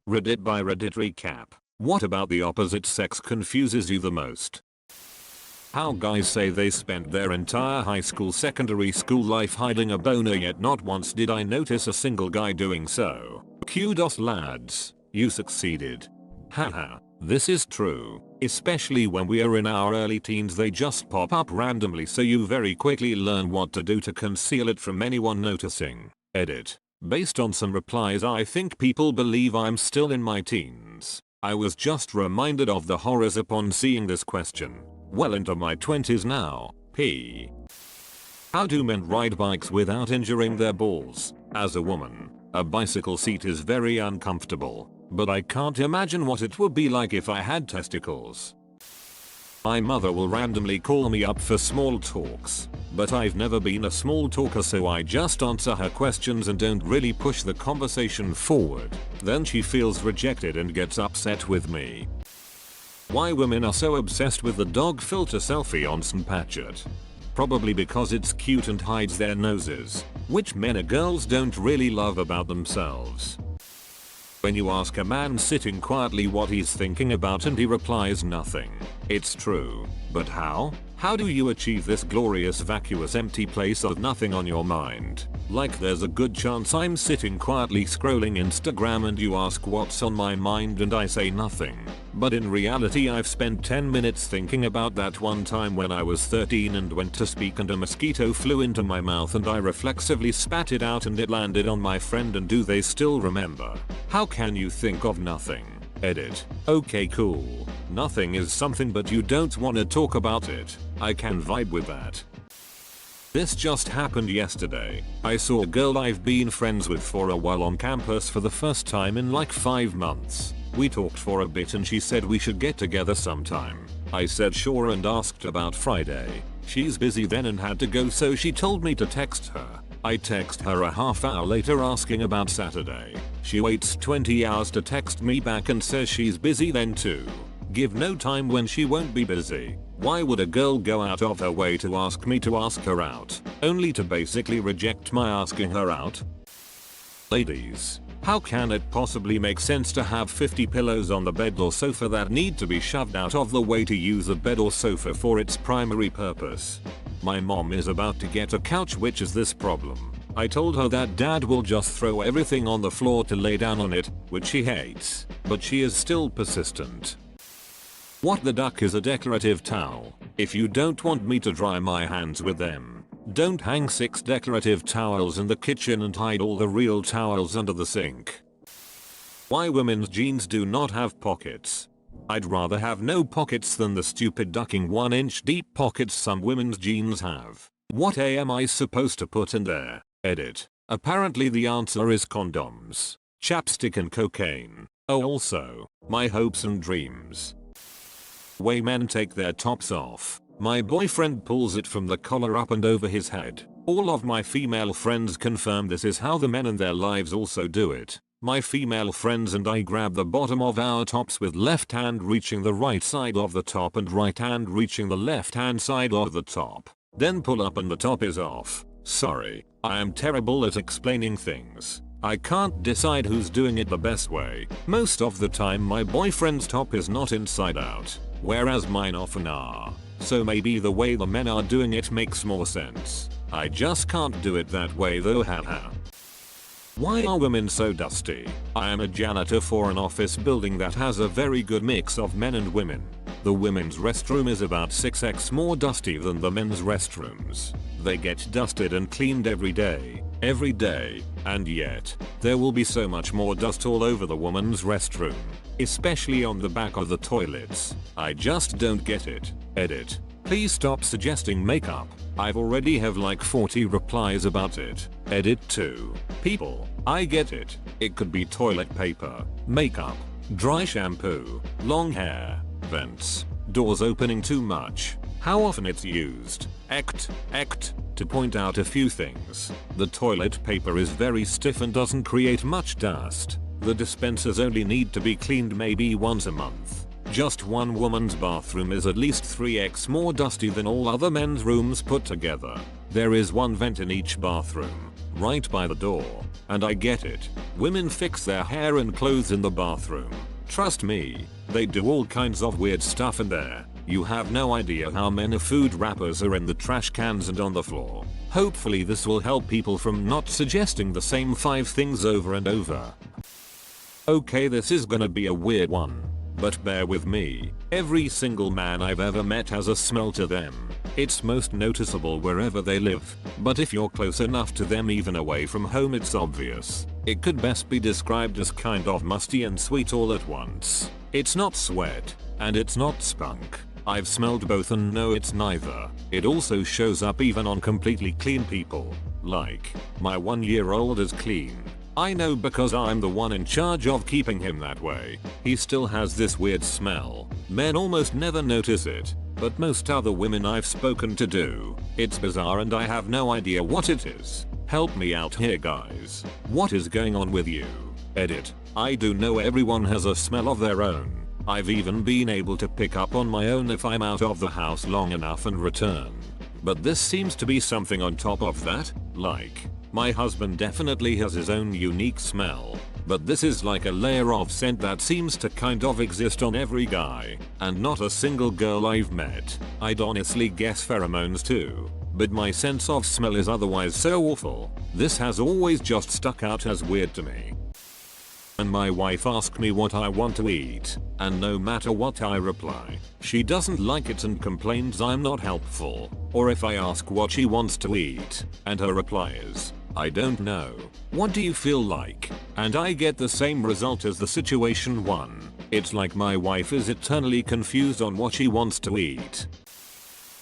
Reddit by Reddit recap. What about the opposite sex confuses you the most? How guys say they spent their entire high school secondary school life hiding a boner, yet not once did I notice a single guy doing so. Kudos lads, you succeeded. Haha, this is true, especially when we are in our early teens. They just pop up randomly, so you very quickly learn what to do to conceal it from anyone noticing. Edit. Based on some replies, I think people believe I'm still in my teens. I was just reminded of the horrors upon seeing this question. Well into my 20s now. P. How do men ride bikes without injuring their balls? As a woman, a bicycle seat is very uncomfortable, but I can't imagine what it would be like if I had testicles. My mother will randomly call me up for small talks, but I've never been a small talker, so I just answer her questions and don't really push the conversation forward. Then she feels rejected and gets upset with me. Why women are so obsessed with the dog filter selfie on Snapchat? Probably because it's cute and hides their noses, which men or girls don't really love about themselves. When you ask a man sitting quietly what he's thinking about and he replies nothing, it's true. But how? How do you achieve this glorious vacuous empty place of nothing on your mind? Like there's a good chance I'm sitting quietly scrolling Instagram and you ask what's on my mind and I say nothing. But in reality I've spent 10 minutes thinking about that one time when I was 13 and went to speak and a mosquito flew into my mouth and I reflexively spat it out and it landed on my friend, and do they still remember? How can you think of nothing? Edit. Okay, cool. Nothing is something but you don't want to talk about it. I can vibe with that. This just happened yesterday. I saw a girl I've been friends with for a while on campus for the first time in like 5 months. We talked for a bit and she said we should get together sometime. I said sure and asked about Friday. She's busy then and had to go, so she told me to text her. I text her a half hour later asking about Saturday. She waits 20 hours to text me back and says she's busy then too. Give no time when she won't be busy. Why would a girl go out of her way to ask me to ask her out, only to basically reject my asking her out? Ladies, how can it possibly make sense to have 50 pillows on the bed or sofa that need to be shoved out of the way to use the bed or sofa for its primary purpose? My mom is about to get a couch, which is this problem. I told her that dad will just throw everything on the floor to lay down on it, which she hates, but she is still persistent. What the duck is a decorative towel? If you don't want me to dry my hands with them, don't hang 6 decorative towels in the kitchen and hide all the real towels under the sink. Why women's jeans do not have pockets? I'd rather have no pockets than the stupid ducking 1-inch deep pockets some women's jeans have. What am I supposed to put in there? Edit. Apparently the answer is condoms, chapstick and cocaine. Oh, also, my hopes and dreams. Way men take their tops off. My boyfriend pulls it from the collar up and over his head. All of my female friends confirm this is how the men in their lives also do it. My female friends and I grab the bottom of our tops with left hand reaching the right side of the top and right hand reaching the left hand side of the top. Then pull up and the top is off. Sorry, I am terrible at explaining things. I can't decide who's doing it the best way. Most of the time my boyfriend's top is not inside out, whereas mine often are. So maybe the way the men are doing it makes more sense. I just can't do it that way though, haha. Why are women so dusty? I am a janitor for an office building that has a very good mix of men and women. The women's restroom is about 6x more dusty than the men's restrooms. They get dusted and cleaned every day, and yet, there will be so much more dust all over the woman's restroom, especially on the back of the toilets. I just don't get it. Edit. Please stop suggesting makeup. I've already have like 40 replies about it. Edit 2. People, I get it. It could be toilet paper, makeup, dry shampoo, long hair, vents, doors opening too much, how often it's used, to point out a few things. The toilet paper is very stiff and doesn't create much dust. The dispensers only need to be cleaned maybe once a month. Just one woman's bathroom is at least 3x more dusty than all other men's rooms put together. There is one vent in each bathroom, right by the door. And I get it. Women fix their hair and clothes in the bathroom. Trust me, they do all kinds of weird stuff in there. You have no idea how many food wrappers are in the trash cans and on the floor. Hopefully this will help people from not suggesting the same 5 things over and over. Okay, this is gonna be a weird one, but bear with me. Every single man I've ever met has a smell to them. It's most noticeable wherever they live, but if you're close enough to them even away from home it's obvious. It could best be described as kind of musty and sweet all at once. It's not sweat, and it's not spunk. I've smelled both and know it's neither. It also shows up even on completely clean people. Like, my 1-year-old is clean. I know because I'm the one in charge of keeping him that way. He still has this weird smell. Men almost never notice it, but most other women I've spoken to do. It's bizarre and I have no idea what it is. Help me out here guys. What is going on with you? Edit. I do know everyone has a smell of their own. I've even been able to pick up on my own if I'm out of the house long enough and return. But this seems to be something on top of that, like, my husband definitely has his own unique smell, but this is like a layer of scent that seems to kind of exist on every guy, and not a single girl I've met. I'd honestly guess pheromones too, but my sense of smell is otherwise so awful. This has always just stuck out as weird to me. And my wife asks me what I want to eat, and no matter what I reply, she doesn't like it and complains I'm not helpful. Or if I ask what she wants to eat, and her reply is, I don't know. What do you feel like? And I get the same result as the situation 1. It's like my wife is eternally confused on what she wants to eat.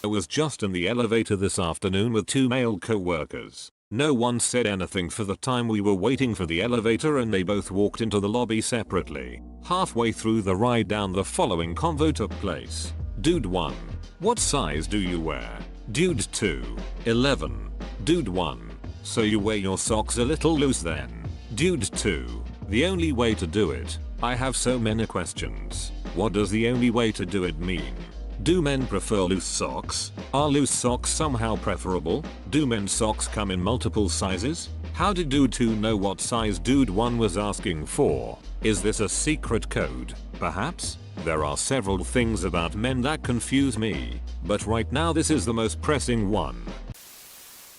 I was just in the elevator this afternoon with 2 male co-workers. No one said anything for the time we were waiting for the elevator and they both walked into the lobby separately. Halfway through the ride down the following convo took place. Dude 1. What size do you wear? Dude 2. 11. Dude 1. So you wear your socks a little loose then? Dude 2. The only way to do it? I have so many questions. What does the only way to do it mean? Do men prefer loose socks? Are loose socks somehow preferable? Do men's socks come in multiple sizes? How did Dude 2 know what size Dude 1 was asking for? Is this a secret code? Perhaps? There are several things about men that confuse me, but right now this is the most pressing one.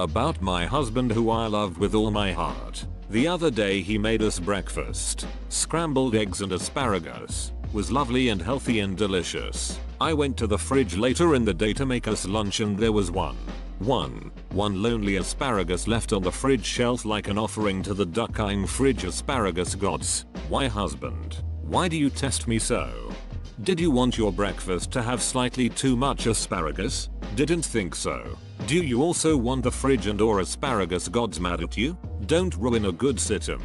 About my husband who I love with all my heart. The other day he made us breakfast. Scrambled eggs and asparagus. Was lovely and healthy and delicious. I went to the fridge later in the day to make us lunch and there was one lonely asparagus left on the fridge shelf like an offering to the duck-eyeing fridge asparagus gods. Why husband? Why do you test me so? Did you want your breakfast to have slightly too much asparagus? Didn't think so. Do you also want the fridge and or asparagus gods mad at you? Don't ruin a good sit-em.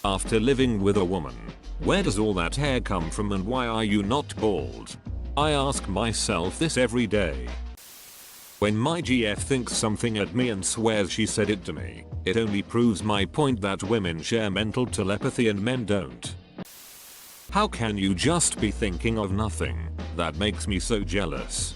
After living with a woman, where does all that hair come from and why are you not bald? I ask myself this every day. When my GF thinks something at me and swears she said it to me, it only proves my point that women share mental telepathy and men don't. How can you just be thinking of nothing? That makes me so jealous.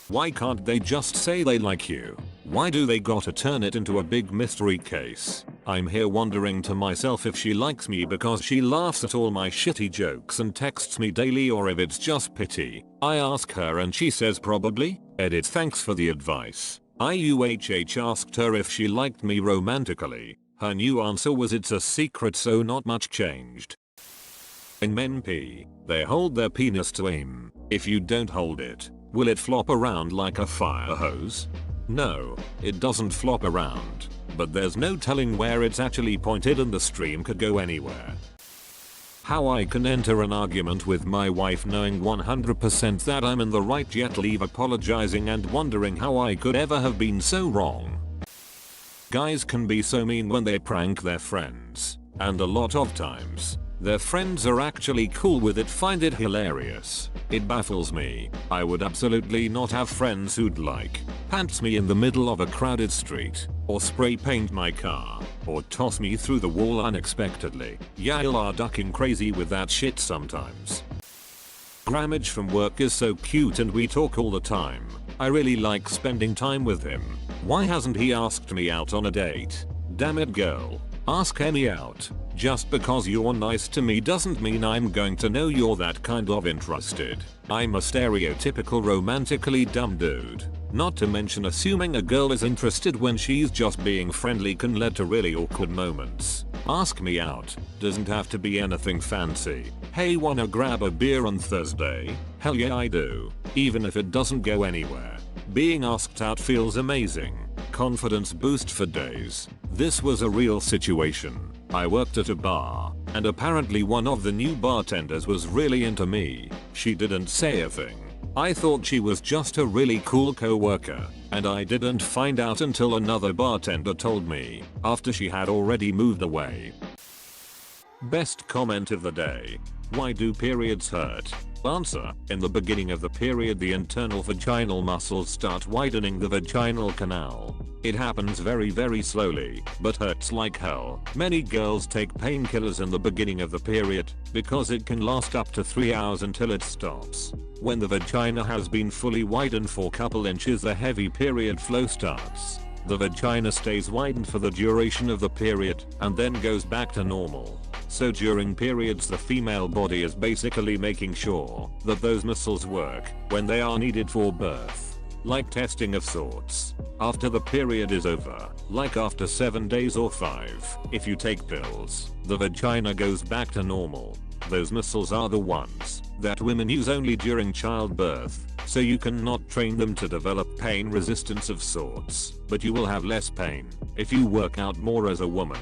Why can't they just say they like you? Why do they gotta turn it into a big mystery case? I'm here wondering to myself if she likes me because she laughs at all my shitty jokes and texts me daily or if it's just pity. I ask her and she says probably. Edit. Thanks for the advice. I asked her if she liked me romantically. Her new answer was it's a secret so not much changed. When men pee, they hold their penis to aim. If you don't hold it, will it flop around like a fire hose? No, it doesn't flop around, but there's no telling where it's actually pointed and the stream could go anywhere. How I can enter an argument with my wife knowing 100% that I'm in the right yet leave apologizing and wondering how I could ever have been so wrong. Guys can be so mean when they prank their friends, and a lot of times, their friends are actually cool with it, find it hilarious. It baffles me. I would absolutely not have friends who'd like, pants me in the middle of a crowded street, or spray paint my car, or toss me through the wall unexpectedly. Y'all are ducking crazy with that shit sometimes. Grammage from work is so cute and we talk all the time. I really like spending time with him. Why hasn't he asked me out on a date? Damn it girl. Ask me out. Just because you're nice to me doesn't mean I'm going to know you're that kind of interested. I'm a stereotypical romantically dumb dude. Not to mention assuming a girl is interested when she's just being friendly can lead to really awkward moments. Ask me out doesn't have to be anything fancy. Hey, wanna grab a beer on Thursday? Hell yeah I do. Even if it doesn't go anywhere. Being asked out feels amazing. Confidence boost for days. This was a real situation. I worked at a bar, and apparently one of the new bartenders was really into me. She didn't say a thing. I thought she was just a really cool coworker, and I didn't find out until another bartender told me, after she had already moved away. Best comment of the day. Why do periods hurt? Answer. In the beginning of the period the internal vaginal muscles start widening the vaginal canal. It happens very slowly, but hurts like hell. Many girls take painkillers in the beginning of the period, because it can last up to 3 hours until it stops. When the vagina has been fully widened for couple inches the heavy period flow starts. The vagina stays widened for the duration of the period, and then goes back to normal. So during periods the female body is basically making sure that those muscles work when they are needed for birth. Like testing of sorts. After the period is over, like after 7 days or 5, if you take pills, the vagina goes back to normal. Those muscles are the ones that women use only during childbirth, so you cannot train them to develop pain resistance of sorts, but you will have less pain if you work out more as a woman.